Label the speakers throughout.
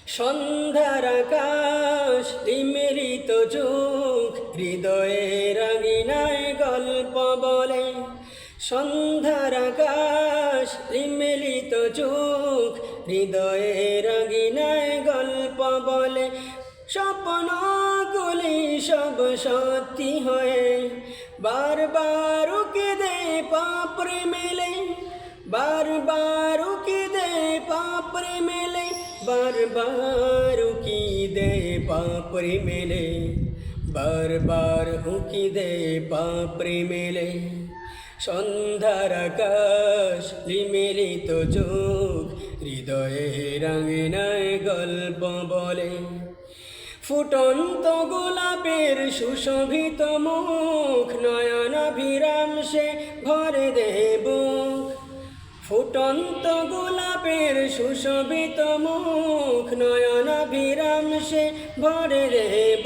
Speaker 1: সন্ধ্যার আকাশ নিমীলিত চোখ হৃদয়ে রাঙিনায় গল্প বলে। সন্ধ্যার আকাশ নিমীলিত চোখ হৃদয়ে রাঙিনায় গল্প বলে। স্বপ্নগুলি সব সত্যি হয়ে বারবার কেঁদে পাপড়ে মেলে। বারবার কেঁদে পাপড়ে মেলে। বারবার উকিদে পাপড়ি মেলে। বারবার উকিদে পাপড়ি মেলে। সন্ধ্যার আকাশ নিমীলিত চোখ হৃদয়ে রাঙিনায় গল্প বলে। ফুটন্ত গোলাপের সুশোভিত মুখ নয়নাভিরাম সে ভরে দেব। ফুটন্ত গোলাপের সুশোভিত মুখ নয়নাভিরাম সে ভরে দেব।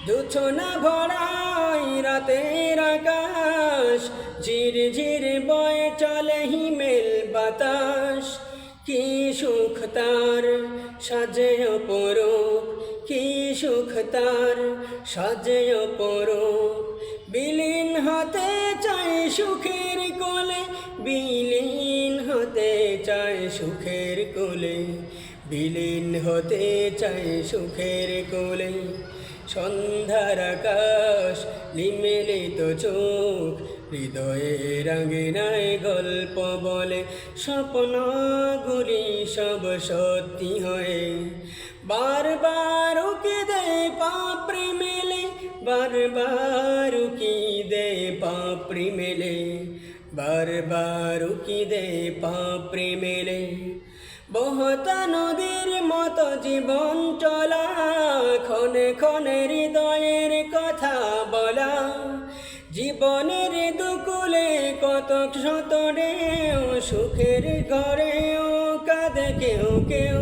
Speaker 1: জোছনা ভরাই রাতের আকাশ ঝিরঝির বয়ে চলে হিমেল বাতাস। কি সুখ তার সাজে অপরূপ, কি সুখ তার সাজে অপরূপ। বিলীন হতে চায় সুখের কোলে, বিলীন হতে চায় সুখের কোলে, বিলীন হতে চায় সুখের কোলে। সন্ধ্যার আকাশ নিমীলিত চোখ হৃদয়ে রাঙিনায় গল্প বলে। স্বপ্নগুলি সব সত্যি হয়ে বারবার কেঁদে পাপড়ি মেলে। বারবার কেঁদে পাপড়ি মেলে। বারবার কেঁদে পাপড়ি মেলে। বহতা নদীর মতো জীবন চলা, ক্ষণে ক্ষণে হৃদয়ের কথা বলা। জীবনের দুকুলে কত শত ঢেউ, সুখের ঘরেও কাঁদে কেউ কেউ।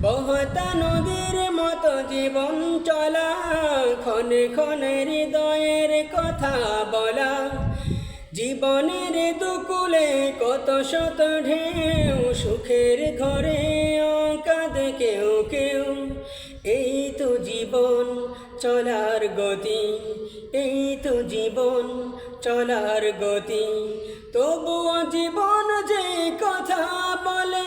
Speaker 1: বহতা নদীর মতো জীবন চলা, ক্ষণে ক্ষণে হৃদয়ের কথা বলা। জীবনের দুকুলে কত শত ঢেউ, সুখের ঘরে কাঁদে কেউ কেউ। এই তো জীবন চলার গতি, এই তো জীবন চলার গতি। তবুও জীবন যে কথা বলে,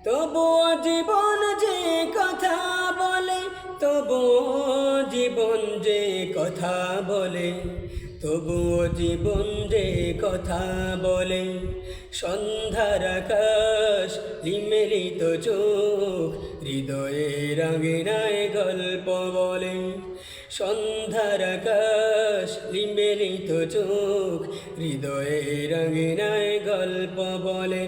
Speaker 1: তবুও জীবন যে কথা বলে, তবুও জীবন যে কথা বলে, তবুও জীবন যে কথা বলে। সন্ধ্যার আকাশ নিমীলিত চোখ হৃদয়ে রাঙিনায় গল্প বলে। সন্ধ্যার আকাশ নিমীলিত চোখ হৃদয়ে রাঙিনায় গল্প বলে।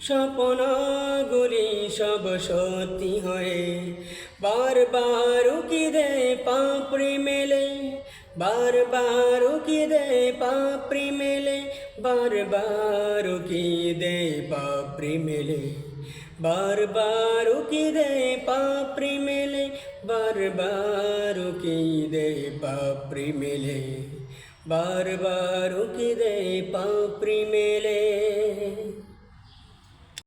Speaker 1: স্বপ্নগুলি সব সত্যি হয়ে বারবার কেঁদে পাপড়ি মেলে। বারবার কেঁদে পাপড়ি মেলে। বারবার কেঁদে পাপড়ি মেলে। বারবার কেঁদে পাপড়ি মেলে। বারবার কেঁদে পাপড়ি মেলে। বারবার কেঁদে পাপড়ি মেলে।